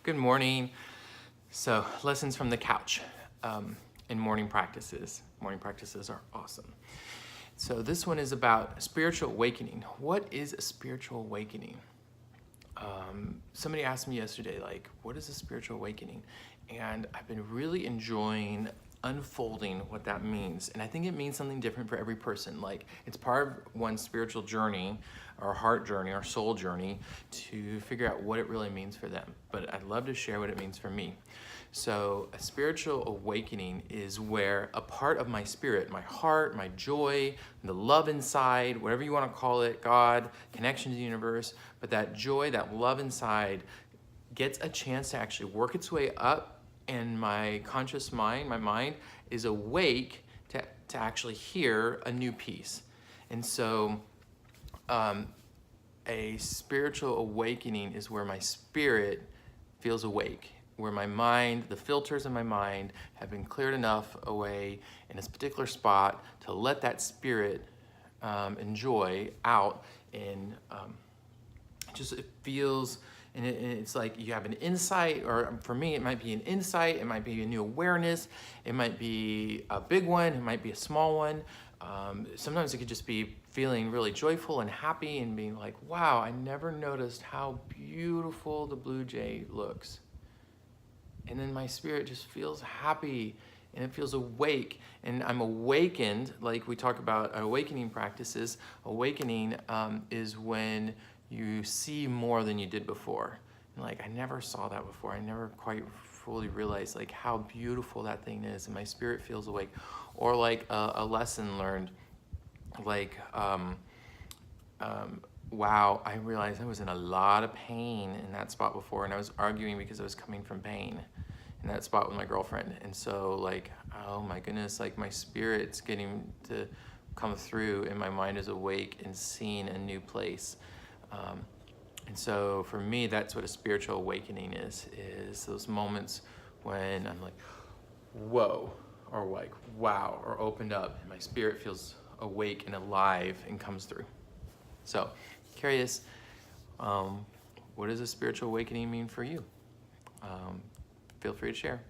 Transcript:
Good morning. So, lessons from the couch in morning practices. Morning practices are awesome. So, this one is about spiritual awakening. What is a spiritual awakening? Somebody asked me yesterday, like, what is a spiritual awakening? And I've been really enjoying unfolding what that means. And I think it means something different for every person. Like, it's part of one's spiritual journey, our heart journey, our soul journey, to figure out what it really means for them. But I'd love to share what it means for me. So, a spiritual awakening is where a part of my spirit, my heart, my joy, the love inside, whatever you want to call it, God, connection to the universe, but that joy, that love inside gets a chance to actually work its way up, and my conscious mind, my mind, is awake to actually hear a new piece. And so, a spiritual awakening is where my spirit feels awake, where my mind, the filters in my mind have been cleared enough away in this particular spot to let that spirit enjoy out. And just it feels, and it's like you have an insight, or for me it might be an insight, it might be a new awareness, it might be a big one, it might be a small one. Sometimes it could just be feeling really joyful and happy and being like, wow, I never noticed how beautiful the blue jay looks. And then my spirit just feels happy and it feels awake, and I'm awakened. Like we talk about awakening practices, awakening is when you see more than you did before. And like, I never saw that before. I never quite fully realized like how beautiful that thing is, and my spirit feels awake. Or like a lesson learned, like, wow, I realized I was in a lot of pain in that spot before, and I was arguing because I was coming from pain in that spot with my girlfriend. And so like, oh my goodness, like my spirit's getting to come through and my mind is awake and seeing a new place. And so for me, that's what a spiritual awakening is those moments when I'm like, whoa, or like, wow, or opened up, and my spirit feels awake and alive and comes through. So, curious, what does a spiritual awakening mean for you? Feel free to share.